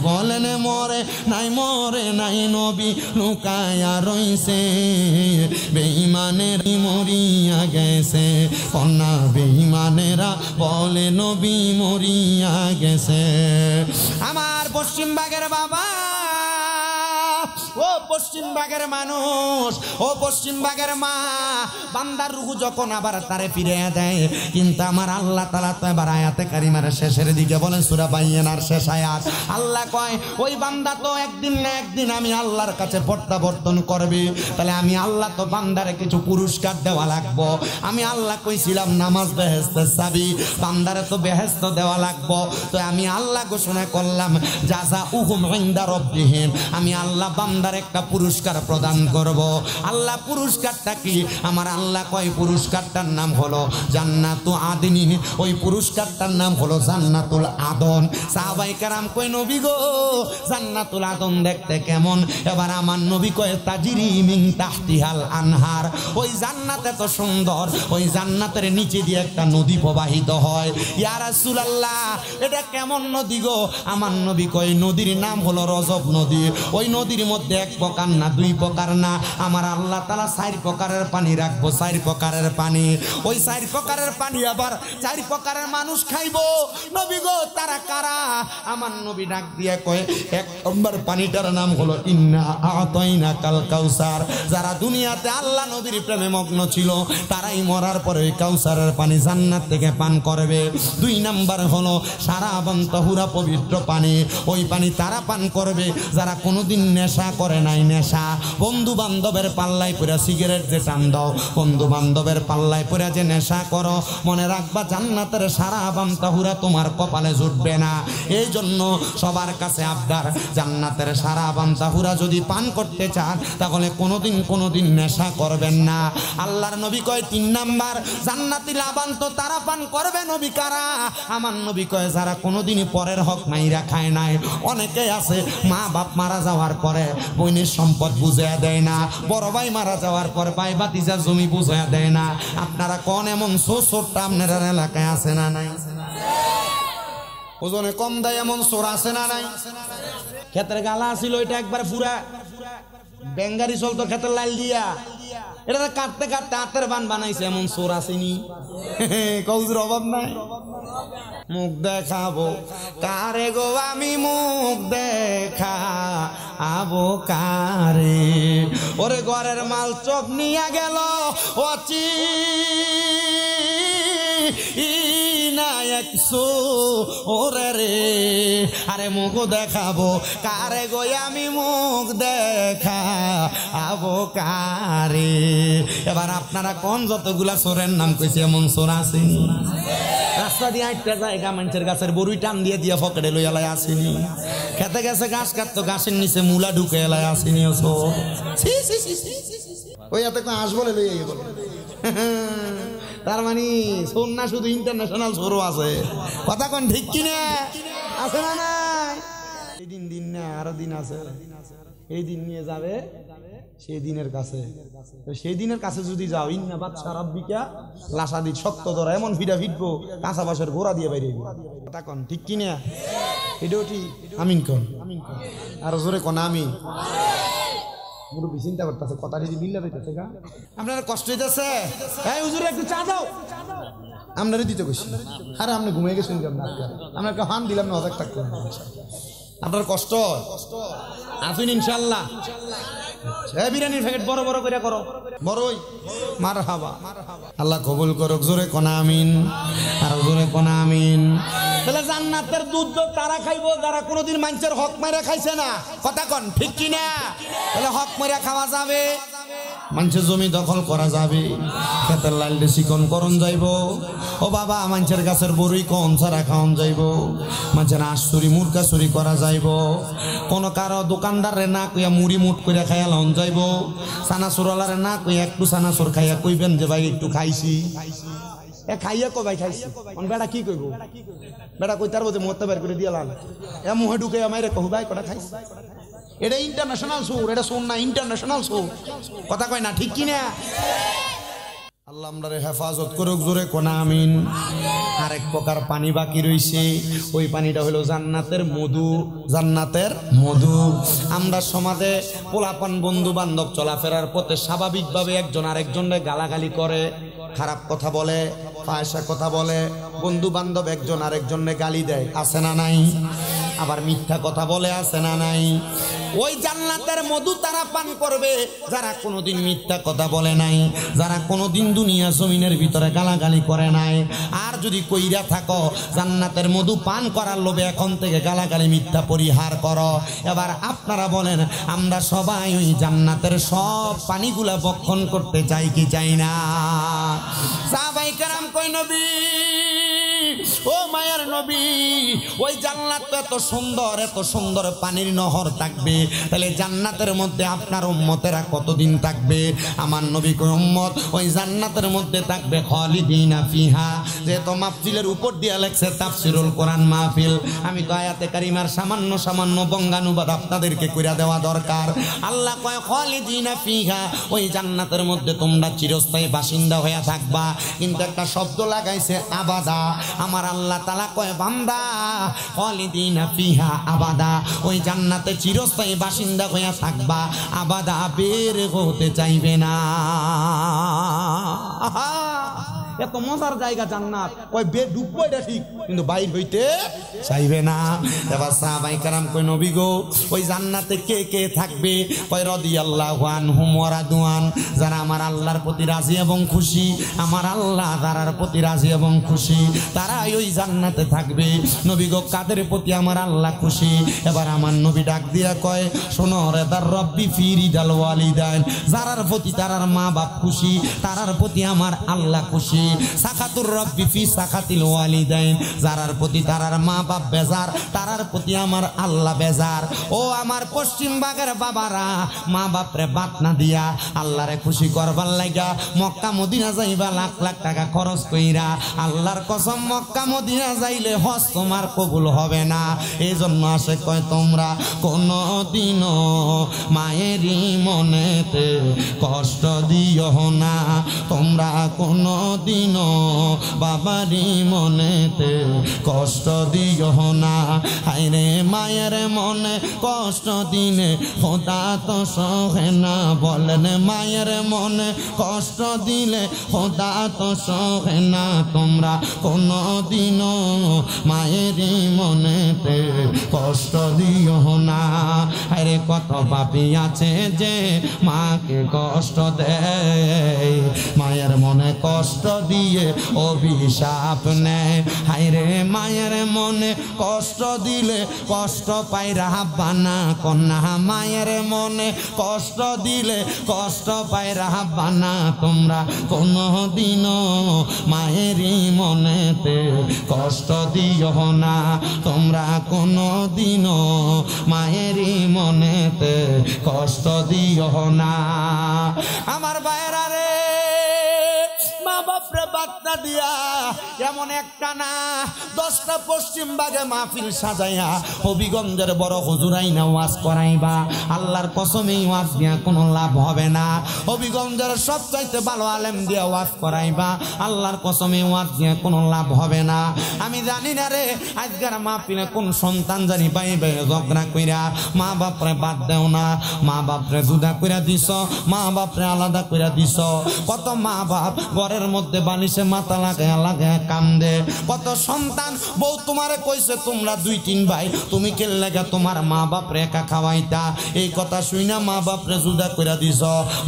বলেন মরে নাই, মরে নাই নবী লুকায়া রইছে, বেঈমানের মরিয়া গেছে, কন্যা বেঈমানেরা বলে নবী মরিয়া গেছে। আমার পশ্চিমবঙ্গের বাবা, ও পশ্চিমবঙ্গের মানুষ, ও পশ্চিমবঙ্গের মা, বান্দার রূহ যখন আবার তারে ফিরে দেয়, কিন্তু আমার আল্লাহ তাআলা তো এবার আয়াতে কারিমার শেষের দিকে বলেন, সূরা বাইয়িনার শেষ আয়াত, আল্লাহ কয়, ওই বান্দা তো একদিন না একদিন আমি আল্লাহর কাছে প্রত্যাবর্তন করবে। তাহলে আমি আল্লাহ তো বান্দারে কিছু পুরস্কার দেওয়া লাগবো। আমি আল্লাহ কইছিলাম নামাজ বেহেশতের চাবি, বান্দারে তো বেহেশত দেওয়া লাগবো। তো আমি আল্লাহ ঘোষণা করলাম, জাযাউহুম ইনদা রাব্বিহিম, আমি আল্লাহ বান্দারে একটা পুরস্কার প্রদান করব। আল্লাহ পুরস্কারটা কি? আমার আল্লাহ কয় পুরস্কারটার নাম হলো জান্নাতু আদনিন। ওই পুরস্কারটার নাম হলো জান্নাতুল আদন। সাহাবায়ে কেরাম কয় নবী গো জান্নাতুল আদন দেখতে কেমন? এবার আমার নবী কয় তাজরি মিন তাহতিহাল আনহার। ওই জান্নাত এত সুন্দর, ওই জান্নাতের নিচে দিয়ে একটা নদী প্রবাহিত হয়। ইয়া রাসূলুল্লাহ এটা কেমন নদী গো? আমার নবী কয় নদীর নাম হলো রজব নদী। ওই নদীর মধ্যে এক প্রকার না, দুই প্রকার না, আমার আল্লাহ তাআলা 4 প্রকারের পানি রাখবো, 4 প্রকারের পানি। ওই 4 প্রকারের পানি আবার 4 প্রকারের মানুষ খাইবো। নবী গো তারা কারা? আমার নবী ডাক দিয়ে কয় 1 নম্বর পানিটার নাম হলো ইন্না আতাইনাকাল কাউসার। যারা দুনিয়াতে আল্লাহ নবীর প্রেমে মগ্ন ছিল তারাই মরার পরে ওই কাউসারের পানি জান্নাত থেকে পান করবে। 2 নাম্বার হলো সারাবান তাহুরা পবিত্র পানি। ওই পানি তারা পান করবে যারা কোনোদিন নেশা করে নাই। নেশা বন্ধু বান্ধবের পাল্লায় পড়ে সিগারেট যে টান দাও, বন্ধু বান্ধবের পাল্লায় পড়ে যে নেশা করো, মনে রাখবা জান্নাতের সারাবান তাহুরা তোমার কপালে জুটবে না। এই জন্য সবার কাছে আবদার, জান্নাতের সারাবান তাহুরা যদি পান করতে চান তাহলে কোনোদিন নেশা করবেন না। আল্লাহর নবী কয় 3 নাম্বার জান্নাতি লাবান তো তারা পান করবে। নবী কারা? আমার নবী কয় যারা কোনোদিনই পরের হক মাইরা খায় নাই। অনেকে আছে মা বাপ মারা যাওয়ার পরে বোনের সম্পদ বুঝাইয়া দেয় না, বড় ভাই মারা যাওয়ার পর ভাই ভাতিজা জমি বুঝাইয়া দেয় না। আপনারা কোন এমন ছোটটা আপনার এলাকায় আছে না নাই? ওজনে কম দেয় এমন চোর আছে না নাই? ক্ষেতের গালা ছিল এটা একবার পুরা বেঙ্গারি চলতো ক্ষেতের লাইল দিয়া, এটা কাটতে কাটতে হাতের বান বানাইছে এমন চোর আসেনি? কৌজুর অভাব নাই। মুখ দেখাবো কারে গো আমি, মুখ দেখাবো কারে? ওরে ঘরের মাল চোখ নিয়া গেল অচি না একশো ওরে রে। আরে মুখ দেখাবো কারে গো আমি, মুখ দেখাবো কারে? এবার আপনারা কোন যতগুলা চোরের নাম কইছে এমন চোর আসেনি? রাস্তা দিয়ে একটা জায়গা মানুষের গাছের বড়ুই টান দিয়ে দিয়া পকেটে লই এলাই আসেনি? খেতে গেছে ঘাস কাটতো, ঘাসের নিচে মূলা ঢুকে এলাই আসেনি? ওই এত হাঁস বলে লই বলে। তার মানে সোর না শুধু ইন্টারন্যাশনাল সোরও আছে। কথা কোন ঠিক কিনা? আছে না নাই? এই দিন না আরো দিন আছে। এই দিন নিয়ে যাবে সেই দিনের কাছে। সেই দিনের কাছে যদি যাও ইন্না বাদশা রাব্বিকা লাসাদি সত্য ধরা এমন ফিডা ফিটবো কাঁচা বাসের গোড়া দিয়ে বাইরে। কথা কোন ঠিক কিনা? এটাও ঠিক। আমিন কোন? আরো জোরে কোন আমিন। মুরব্বী চিন্তা করতেছে কথা যদি মিল্লা পাইতেছে গা। আপনার কষ্ট হইতেছে? এই হুজুর একটু চা দাও। আপনারই দিতে কইছি। আরে আপনি ঘুমিয়ে গেছেন কেন? আমরা একটা হান দিলাম না, অজাক থাকতে। আপনার কষ্ট আসুন ইনশাল্লাহ। বিরিয়ানির প্যাকেট বড় বড় করে করো, বড়ই মারহাবা। আল্লাহ কবুল করুক। জোরে কোন আমিন, আর জোরে কোন আমিন। তাহলে জান্নাতের দুধ তো তারা খাইবো যারা কোনোদিন মানুষের হক মাইরা খাইছে না। কথা কন ঠিক কিনা? তাহলে হক মাইরা খাওয়া যাবে, মানুষের জমি দখল করা যাবে, ক্ষেতের লাইলটা চিকন করন যাইব। ও বাবা মানুষের গাছের বড়ই কম ছাড়া খাওয়ান যাইব, মানুষের আঁশ চুরি মুরগা চুরি করা যাইব। কোনো কারো দোকানদারে না কইয়া মুড়ি মুট করে খাইয়া লন যাইব, সানাসুরওয়ালারে না কইয়া একটু সানাসুর খাইয়া কইবেন যে ভাই একটু খাইছি। এ খাইয়া কো ভাই খাইছি, বেটা কি কইব? বেটা কই তার বোধে মরতে বের করে দিয়ে লাল এ মুহে ঢুকে আমারে কহু ভাই কটা খাইছি। এটা ইন্টারন্যাশনাল সুর, এটা সুর না ইন্টারন্যাশনাল সুর। কথা কয় না ঠিক কিনা? আল্লাহ আমরারে হেফাজত করুক। জোরে কোন আমিন। আরেক প্রকার পানি বাকি রইছে, ওই পানিটা হলো জান্নাতের মধু। জান্নাতের মধু। আমরা সমাজে পোলাপান বন্ধু বান্ধব চলাফেরার পথে স্বাভাবিকভাবে একজন আরেকজনের গালাগালি করে, খারাপ কথা বলে, ফায়সা কথা বলে, বন্ধু বান্ধব একজন আরেকজনে গালি দেয়, আছে না নাই? আবার মিথ্যা কথা বলে, আছে না নাই? ওই জান্নাতের মধু তারা পান করবে যারা কোনোদিন মিথ্যা কথা বলে নাই, যারা কোনোদিন দুনিয়া জমিনের ভিতরে গালাগালি করে নাই। আর যদি কইরা থাকো জান্নাতের মধু পান করার লোভে এখন থেকে গালাগালি মিথ্যা পরিহার করো। এবার আপনারা বলেন আমরা সবাই ওই জান্নাতের সব পানিগুলা বক্ষণ করতে চাই কি চাই না? সাহাবায়ে কেরাম কই নবী ও মায়ার নবী, ওই জান্নাত তো এত সুন্দর পানির নহর থাকবে, তাহলে জান্নাতের মধ্যে আপনার উম্মতেরা কতদিন থাকবে? আমার নবী কয় উম্মত ওই জান্নাতের মধ্যে থাকবে খালিদিনা ফিহা। যেহেতু মাহফিলের উপর দিয়ে লেখছে তাফসিরুল কোরআন মাহফিল, আমি তো আয়াতে কারিমার সামান্য বঙ্গানুবাদ আপনাদেরকে কইরা দেওয়া দরকার। আল্লাহ কয় খালিদিনা ফিহা, ওই জান্নাতের মধ্যে তোমরা চিরস্থায়ী বাসিন্দা হয়ে থাকবা, কিন্তু একটা শব্দ লাগাইছে আবাদা। আমার আল্লাহ তাআলা কয় বান্দা খালিদিনা ফিহা আবাদা, ওই জান্নাতে চিরস্থায়ী বাসিন্দা হয়ে থাকবা, আবাদা বের হতে চাইবে না। এত মজার জায়গা জান্নাত, ওই বের ঢুকবো এটা ঠিক, কিন্তু বাইর হইতে চাইবে না। এবার সাহাবায়ে কেরাম কই নবী গো ওই জান্নাতে কে কে থাকবে? কয় রাদিয়াল্লাহু আনহুম ওয়া রাদওয়ান, যারা আমার আল্লাহর প্রতি রাজি এবং খুশি, আমার আল্লাহ যারার প্রতি রাজি এবং খুশি তারাই ওই জান্নাতে থাকবে। নবী গো কাদের প্রতি আমার আল্লাহ খুশি? এবার আমার নবী ডাক দিয়া কয় শোনো, রেদার রব্বি ফি রিদাল ওয়ালিদাইন, যারার প্রতি তারার মা বাপ খুশি তারার প্রতি আমার আল্লাহ খুশি। সাখাতুর রব্বি ফি সাখাতিল ওয়ালিদাইন, যারার প্রতি তারার মা বাপ বেজার তারার প্রতি আমার আল্লাহ বেজার। ও আমার পশ্চিম বাগের বাবারা, মা বাপরে বাদ না দিয়া আল্লাহরে খুশি করবার লাগা মক্কা মদিনা যাইবা লাখ লাখ টাকা খরচ কইরা, আল্লাহর কসম মক্কা মদিনা যাইলে হজ তোমার কবুল হবে না। এই জন্য আসে কয় তোমরা কোনদিনও মায়েরই মনেতে কষ্ট দিও না, তোমরা কোনদিনও বাবারই মনেতে কষ্ট দিও না। হায়রে মায়ের মনে কষ্ট দিলে খোদা তো সহে না, বলেন মায়ের মনে কষ্ট দিলে খোদা তো সহে না। তোমরা কোনদিনও মায়েরই মনেতে কষ্ট দিও না। আরে কত পাপী আছে যে মাকে কষ্ট দেয়, মায়ের মনে কষ্ট দিয়ে অভিশাপ নেয়। হায়রে মায়ের মনে কষ্ট দিলে কষ্ট পাই রাব্বানা কন্যা, মায়ের মনে কষ্ট দিলে কষ্ট পাই রাব্বানা। তোমরা কোনদিনও মায়েরই মনেতে কষ্ট দিও না, তোমরা কোনদিনও মায়েরই মনেতে কষ্ট দিও না। আমার ভাইরা রে, মা বাপরে বার্তা দিয়া এমন একটা না 10টা পশ্চিম বাগে মাহফিল সাজাইয়া হবিগঞ্জের বড় হুজুরাই না ওয়াজ করাইবা, আল্লাহর কসমেই ওয়াজ দিয়া কোনো লাভ হবে না। হবিগঞ্জের সবচাইতে ভালো আলেম দিয়া ওয়াজ করাইবা, আল্লাহর কসমে ওয়াজ দিয়া কোনো লাভ হবে না। আমি জানি না রে আজকের মাহফিলে কোন সন্তান জানি পাইবে ঝগড়া কইরা মা বাপরে বাদ দেও না, মা বাপরে জুদা কইরা দিছ, মা বাপরে আলাদা কইরা দিছ। কত মা বাপ ঘরের মধ্যে বালিশে মাথা লাগায় লাগায় কান্দে। কত সন্তান বউ তোমারে কইছে তোমরা 2-3 ভাই, তুমি কে লাগা তোমার মা বাপরে একা খাওয়াইতা, এই কথা শুইনা মা বাপরে জুদা কইরা দিছ।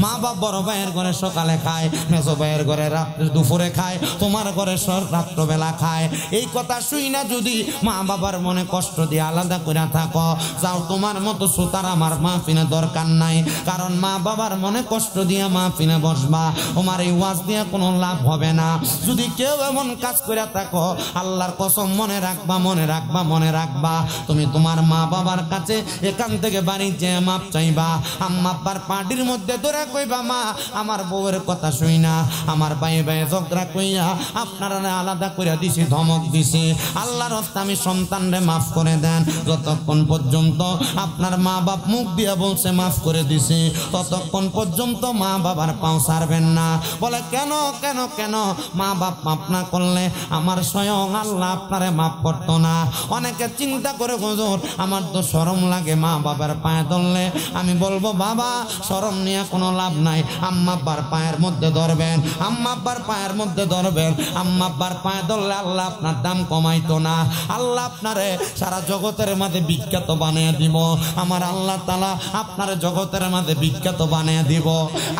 মা বাপ বড় ভাইয়ের ঘরে সকালে খায়, মেজো ভাইয়ের ঘরে রাত্রে দুপুরে খায়, তোমার ঘরে রাত্রবেলা খায়। এই কথা শুইনা যদি মা বাবার মনে কষ্ট দিয়ে আলাদা কইরা থাকো, যাও তোমার মতো সুতার আমার মাহফিলে দরকার নাই। কারণ মা বাবার মনে কষ্ট দিয়া মাহফিলে বসবা, তোমার এই ওয়াজ দিয়া কোনো লাভ হবে না। যদি কেউ এমন কাজ করে থাকো, আল্লাহর কসম মনে রাখবা, মনে রাখবা, মনে রাখবা, তুমি তোমার মা বাবার কাছে এখান থেকে বাড়ি যে মাপ চাইবা, আম্মা আব্বার পার্টির মধ্যে ধরে কইবা মা আমার বউয়ের কথা শুই না, আমার ভাই ভাই ঝগড়া কইয়া আপনারা আলাদা করে দিছি, ধমক দিছি, আল্লাহর রাস্তা আমি সন্তানরে মাফ করে দেন। যতক্ষণ পর্যন্ত আপনার মা বাপ মুখ দিয়ে বলছে মাফ করে দিছি, ততক্ষণ পর্যন্ত মা বাবার পাও ছাড়বেন না। বলে কেন কেন কেন? মা বাপ মাফ না করলে আমার স্বয়ং আল্লাহ আপনারে মাফ করতো না। অনেকে চিন্তা করে হুজুর আমার তো শরম লাগে মা বাবার পায়ে ধরলে, আমি বলবো বাবা শরম নিয়ে কোনো লাভ নাই। আম্মা আব্বার পায়ের মধ্যে ধরবেন, আম্মা আব্বার পায়ের মধ্যে ধরবেন, আম্মা আব্বার পায়ে ধরলে আল্লাহ আপনার দাম কমাইতো না, আল্লাহ আপনারে সারা জগতের মাঝে বিখ্যাত বানিয়ে দিব। আমার আল্লাহ তাআলা আপনার জগতের মাঝে বিখ্যাত বানিয়ে দিব।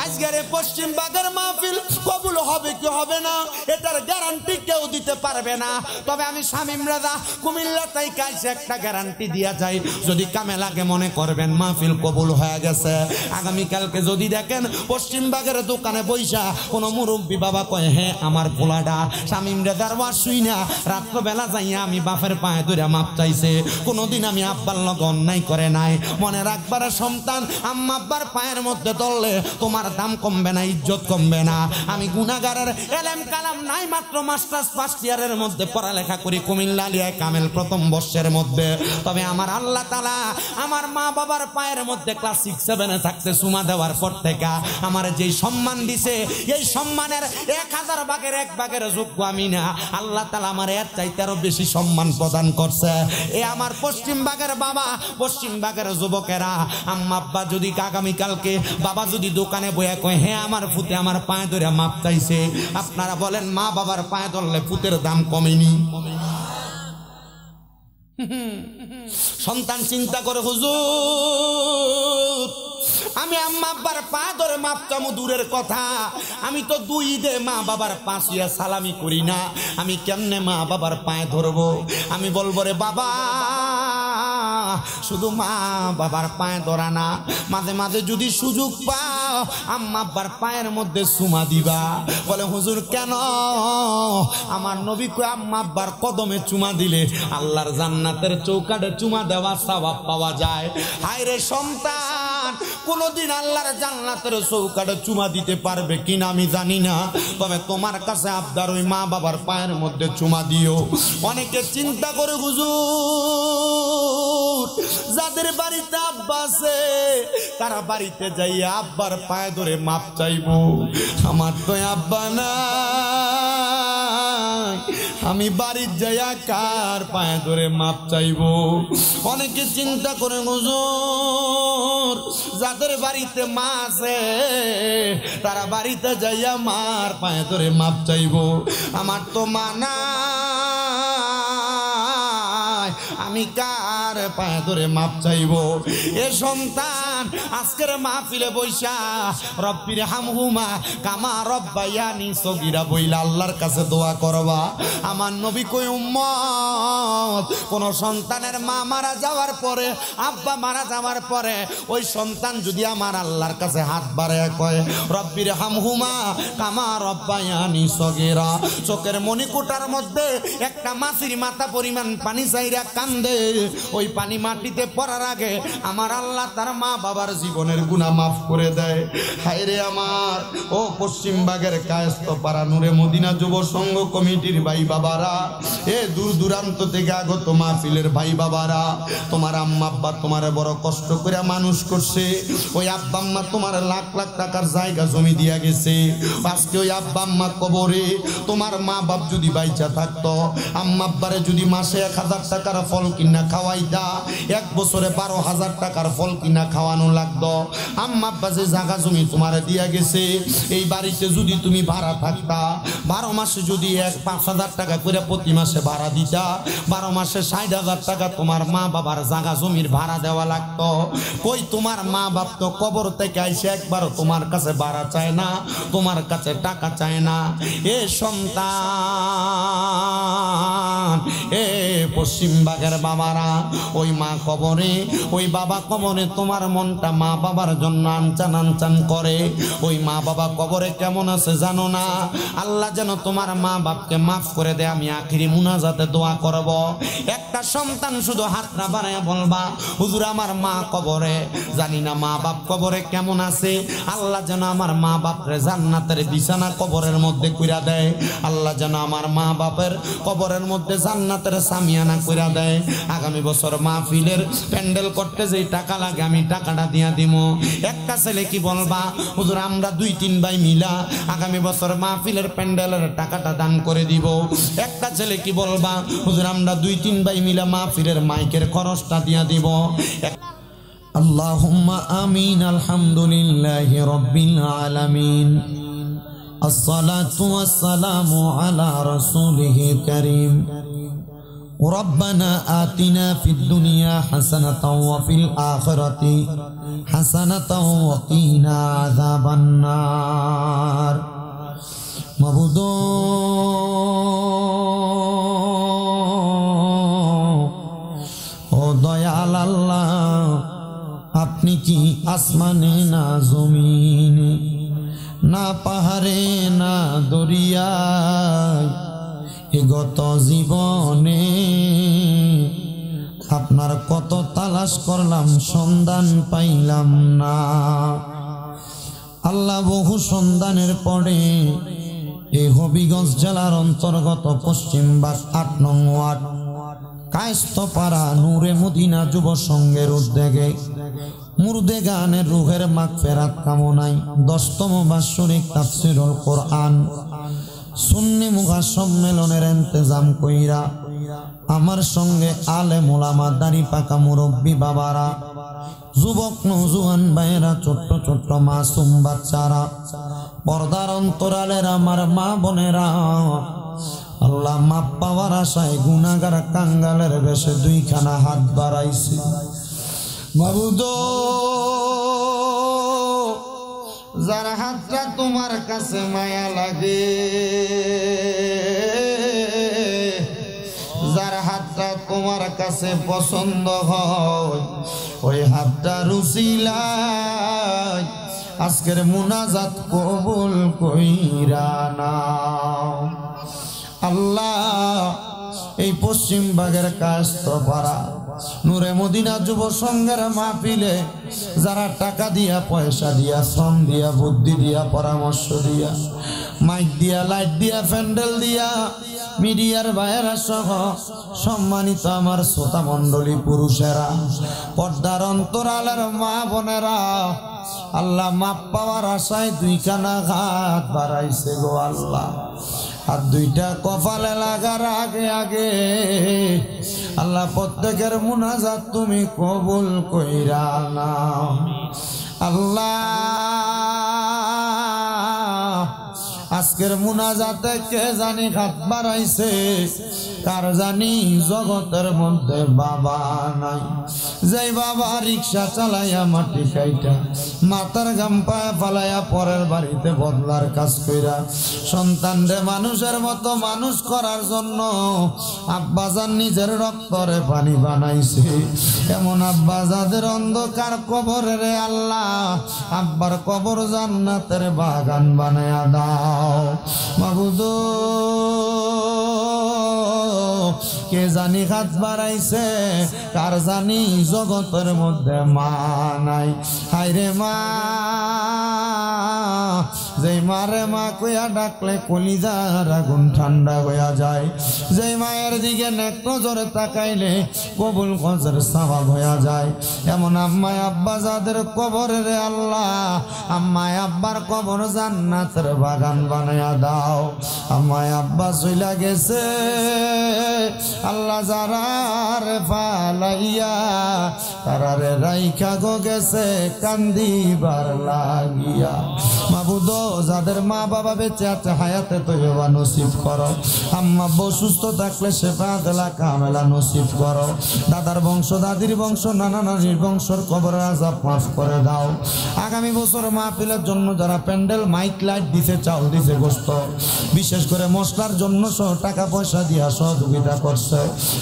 আজকের পশ্চিম বাগের মাহফিল কবুল হবে কি হবে না, এটার গ্যারান্টি কেউ দিতে পারবে না। তবে আমি শামীম রাজা কুমিল্লা তাই কাছে একটা গ্যারান্টি দিয়া যাই, যদি কামে লাগে মনে করবেন মাহফিল কবুল হয়ে গেছে। আগামীকালকে যদি দেখেন পশ্চিমবাগের দোকানে বইসা কোন মুরব্বী বাবা কয় হ্যাঁ আমার পোলাটা শামীম রাজার ওয়াজ শুই না রাত্রবেলা যাইয়া আমি বাপের পায়ে ধরে মাপ চাইছে, কোনোদিন আমি আব্বার লগে অন্যায় করে নাই, মনে রাখবার সন্তান আম্মা আব্বার পায়ের মধ্যে ধরলে তোমার দাম কমবে না, ইজ্জত কমবে না। আমি গুনাহগারের এলেম কালাম নাই, মাত্র মাস্টার্স ফার্স্ট ইয়ারের মধ্যে পড়ালেখা করি কুমিল্লা আলিয়া কামেল প্রথম বর্ষের মধ্যে। তবে আমার আল্লাহ তাআলা আমার মা বাবার পায়ের মধ্যে ক্লাস 6-7 থাকতে সুমা দেওয়ার পর থেকে আমার যেই সম্মান দিছে, এই সম্মানের 1000 ভাগের 1 ভাগের যোগ্য আমি না। আল্লাহ তাআলা আমার এর চাইতে আরো বেশি সম্মান প্রদান করছে। এ আমার পশ্চিমবাগের বাবা, পশ্চিমবাগের যুবকেরা, আম্মা আব্বা যদি আগামীকালকে বাবা যদি দোকানে বইয়া কয় হ্যাঁ আমার ফুতে আমার পায়ে ধরে মাপ চাইছে, আপনারা বলেন মা বাবার পায়ে ধরলে ফুতের দাম কমেনি? সন্তান চিন্তা করে হুজুর আমি আম্মা আব্বার পা ধরে মাপ চামু দূরের কথা, আমি তো 2 ঈদে মা বাবার পাশিয়া সালামি করি না, আমি কেমনে মা বাবার পায়ে ধরবো? আমি বলবো রে বাবা শুধু মা বাবার পায়ে ধরা না, মাঝে মাঝে যদি সুযোগ পাও আম্মা আব্বার পায়ের মধ্যে চুমা দিবা। বলে হুজুর কেন? আমার নবী কয় আম্মা আব্বার কদমে চুমা দিলে আল্লাহর জান্নাতের চৌকাঠে চুমা দেওয়া সওয়াব পাওয়া যায়। হায় রে সন্তান, কোনদিন আল্লাহর জান্নাতের চৌকাঠে চুমা দিতে পারবে কিনা আমি জানি না, তবে তোমার কাছে আবদার ওই মা বাবার পায়ের মধ্যে চুমা দিও। অনেকে চিন্তা করে হুজুর যাদের বাড়িতে আব্বা আছে তারা বাড়িতে যাইয়া আব্বার পায়ে ধরে মাপ চাইবো, আমার তো আব্বা নাই, আমি বাড়ির যাইয়া কার পায়ে ধরে মাপ চাইবো? অনেকে চিন্তা করে হুজুর যাদের বাড়িতে মা আছে তারা বাড়িতে যাইয়া মার পায়ে ধরে মাপ চাইবো, আমার তো মা নাই, আমি কার পায়ে ধরে মাপ চাইবো? এ সন্তান আজকের মাহফিলে বইসা রব্বির হামহুমা কামা রব্বায়ানি সগীরা বইলা আল্লাহর কাছে দোয়া করবা। আমার নবী কই উম্মত কোন সন্তানের মা মারা যাওয়ার পরে, আব্বা মারা যাওয়ার পরে ওই সন্তান যদি আমার আল্লাহর কাছে হাত বাড়ায় কয় রব্বির হামহুমা কামা রব্বায়ানি সগীরা, চোখের মণিকোটার মধ্যে একটা মাছির মাথা পরিমাণ পানি চাইরা কান্দে, ওই পানি মাটিতে পড়ার আগে আমার আল্লাহ তার মা বাবার জীবনের গুনাহ মাফ করে দেয়। হায় রে আমার ও পশ্চিমবাগের কায়েস্তপাড়া নূরে মদিনা যুব সংঘ কমিটির ভাই বাবারা, এ দূর দূরান্ত থেকে আগত মাহফিলের ভাই বাবারা, তোমার আম্মা আব্বা তোমার বড় কষ্ট করে মানুষ করছে, ওই আব্বা আম্মা তোমার লাখ লাখ টাকার জায়গা জমি দিয়া গেছে, আজকে ওই আব্বা আম্মা কবরে, তোমার মা বাপ যদি বাইচা থাকতো আম্মা আব্বারে যদি মাসে 1000 টাকার ফল কিনা খাওয়াইতা, 1 বছরে 12,000 টাকার ফল কিনা খাওয়ানো লাগতো। আম্মা আব্বা যে জায়গা জমি তোমার দিয়া গেছে, এই বাড়িতে যদি তুমি ভাড়া থাকতা 12 মাসে যদি 5,000 টাকা করে প্রতি মাসে ভাড়া দিতা, 12 মাসে 60,000 টাকা তোমার মা বাবার জায়গা জমির ভাড়া দেওয়া লাগতো। কই তোমার মা বাপ তো কবর থেকে আইসে একবারও তোমার কাছে ভাড়া চায় না, তোমার কাছে টাকা চায় না। এ সন্তান, এ পশ্চিমবাগের বাবারা, ওই মা কবরে, ওই বাবা কবরে তোমার মনটা মা বাবার জন্য আনচান আনচান করে। ওই মা বাবা কবরে কেমন আছে জানো না? আল্লাহ যেন তোমার মা বাপকে মাফ করে দেয়। আমি আখিরি মুনাজাতে দোয়া করব, একটা সন্তান শুধু হাত না বাড়ায় বলবা হুজুর আমার মা কবরে, জানি না মা বাপ কবরে কেমন আছে, আল্লাহ যেন আমার মা বাপরে জান্নাতের বিছানা কবরের মধ্যে কইরা দেয়, আল্লাহ যেন আমার মা বাপের কবরের মধ্যে জান্নাতের সামিয়ানা কইরা দেয়। আগামী বছর মাহফিলের প্যান্ডেল করতে যেই টাকা লাগে আমি টাকাটা দিয়া দিব। একটা ছেলে কি বলবা হুজুর আমরা 2-3 ভাই মিলা আগামী বছর মাহফিলের প্যান্ডেলের টাকাটা দান করে দিব। একটা ছেলে কি বলবা হুজুর আমরা 2-3 ভাই মিলা মাহফিলের মাইকের খরচটা দিয়া দিব। আল্লাহুম্মা আমিন। আলহামদুলিল্লাহি রাব্বিল আলামিন। আসসালাতু ওয়াসসালামু আলা রাসূলিল কারীম। ربنا آتنا في الدنيا حسنة وفي الآخرة حسنة وقنا عذاب النار মাবুদ ও দয়াল আল্লাহ, আপনি কি আসমানে না জমিনে, না পাহাড়ে না দরিয়ায়, এ গত জীবনে আপনার কত তালাশ করলাম, সন্ধান পাইলাম না। আল্লাহ বহু সন্ধানের পরে এই হবিগঞ্জ জেলার অন্তর্গত পশ্চিমবাগ ৮ নং ওয়ার্ড কায়স্থপাড়া নূরে মদিনা যুব সংঘের উদ্যোগে মুর্দে গানের রুহের মাগফিরাত কামনায় ১০তম বাৎসরিক তাফসীরুল কোরআন সুন্নি মুগা সম্মেলনের ইন্তেজাম কইরা আমার সঙ্গে আলেম ওলামা, দাড়ি পাকা মুরব্বী বাবারা, যুবক নওজোয়ান ভাইয়েরা, ছোট্ট ছোট্ট মাসুম বাচ্চারা, পর্দার অন্তরালের আমার মা বোনেরা, আল্লাহ মাপ পাওয়ার আশায় গুনাহগার কাঙ্গালের বেশে দুইখানা হাত বাড়াইছি। মাবুদ যার হাতটা তোমার কাছে মায়া লাগে, যার হাতটা তোমার কাছে পছন্দ হয়, ওই হাতটা রুচিলায় আজকের মুনাজাত কবুল কইরা নাও। আল্লাহ এই পশ্চিমবাগের কায়স্থপাড়া নূরে মদিনা যুব সংঘের মাহফিলে যারা টাকা দিয়া, পয়সা দিয়া, শ্রম দিয়া, বুদ্ধি দিয়া, পরামর্শ দিয়া, মাইক দিয়া, লাইট দিয়া, প্যান্ডেল দিয়া, মিডিয়ার ভাইয়েরা সহ সম্মানিত আমার শ্রোতা মণ্ডলী, পুরুষেরা, পর্দার অন্তরালের মা বোনেরা, আল্লাহ মাপ পাওয়ার আশায় দুইখানা হাত বাড়াইছে গো আল্লাহ। আর দুইটা কপালে লাগার আগে আগে আল্লাহ প্রত্যেকের মুনাজাত তুমি কবুল কইরা নাও। আল্লাহ আজকের মুনাজাতে কে জানি হাত বাড়াইছে, কার জানি জগতের মধ্যে বাবা নাই, যেই বাবা রিক্সা চালাইয়া মাটি খাইটা মাথার গাম পায়ে ফালাইয়া পরের বাড়িতে বদলার কাজ কইরা সন্তানরে মানুষের মতো মানুষ করার জন্য আব্বাজান নিজের রক্তরে পানি বানাইছে, এমন আব্বাজাদের অন্ধকার কবরে রে আল্লাহ আব্বার কবর জান্নাতের বাগান বানায়া দাও। মাবুদ কে জানি হাত বাড়াইছে, কার জানি জগতের মধ্যে মা নাই। হায়রে মা, যেই মারে মা কইয়া ডাকলে কলিজার আগুন ঠান্ডা হইয়া যায়, যেই মায়ের দিকে নেক নজরে তাকাইলে কবুল গজর সওয়াব হইয়া যায়, এমন আম্মায় আব্বা যাদের কবরে রে আল্লাহ আম্মায় আব্বার কবর জান্নাতের বাগান বানায়া দাও। আম্মায় আব্বা চইলা গেছে আল্লাহ যারারে ফালাইয়া তারারে রাইখা গো গেছে কান্দিবার লাগিয়া। মাবুদ যাদের মা বাবা বেঁচে আছে হায়াতে তৈবা নসিব করো, আম্মা বউ সুস্থ থাকলে সেবা দেলা কামেলা নসিব করো, দাদার বংশ, দাদির বংশ, নানা নানির বংশর কবরের আযাব মাফ করে দাও। আগামী বছর মাহফিলের জন্য যারা প্যান্ডেল, মাইক, লাইট দিতে, চাউল দিতে, গোস্ত, বিশেষ করে মশলার জন্য সহ টাকা পয়সা দিয়া সহযোগিতা করছে,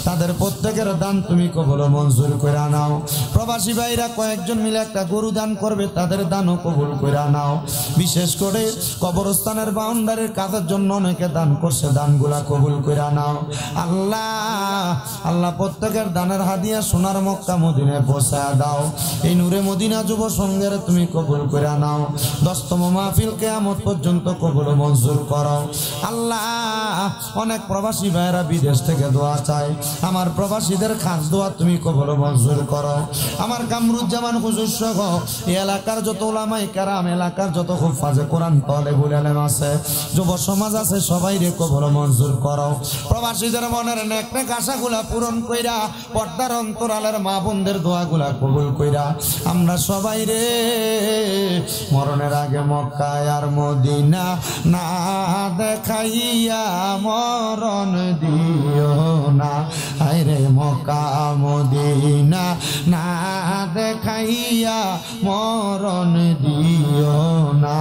তাদের প্রত্যেকের দান তুমি কবুল মঞ্জুর করে নাও। প্রবাসী ভাইরা কয়েকজন মিলে একটা গরু দান করবে, তাদের দানও কবুল করে নাও। বিশেষ করে কবরস্থানের বাউন্ডারির কাজের জন্য অনেকে দান করছে, দানগুলা কবুল করে নাও। আল্লাহ আল্লাহ প্রত্যেকের দানের হাদিয়া সোনার মক্কা মদিনায় পৌঁছায় দাও। এই নূরে মদিনা যুব সংঘের তুমি কবুল করে নাও। 10তম মাহফিল কিয়ামত পর্যন্ত কবুল মঞ্জুর করো। আল্লাহ অনেক প্রবাসী ভাইরা বিদেশ থেকে দোয়া চায়, আমার প্রবাসীদের খাস দোয়া তুমি কবুল মঞ্জুর করো। আমার কামরুজ্জামান হুজুর সহ এই এলাকার যত উলামায়ে কেরাম, এলাকার যত হুফাজে কোরআন, তালেবুল ইলম আছে, যুব সমাজ আছে, সবাই রে কবুল মঞ্জুর করো। প্রবাসীদের মনের নেক নেক আশাগুলা পূরণ কইরা, পর্দার অন্তরালের মা বোনদের দোয়াগুলা কবুল কইরা আমরা সবাই রে মরণের আগে মক্কা আর মদিনা না দেখাইয়া মরণ দিও না। হায়রে মক্কা মদিনা না দেখাইয়া মরণ দিও না।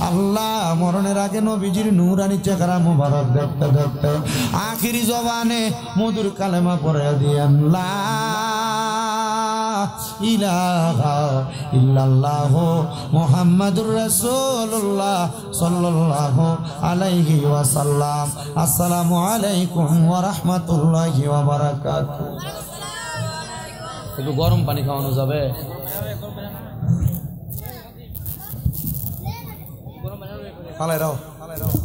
আল্লাহ মরণের আগে নবীজির নূরানি চেহারা মুবারক দেখতে দেখতে আখিরি জবানে মধুর কালেমা পড়ে দিয়েন লা ইলাহা ইল্লাল্লাহ মুহাম্মাদুর রাসূলুল্লাহ সাল্লাল্লাহু আলাইহি ওয়াসাল্লাম। আসসালামু আলাইকুম ওয়া রাহমাতুল্লাহি ওয়া বারাকাতুহু। একটু গরম পানি খাওয়ানো যাবে? ফালাই রাও।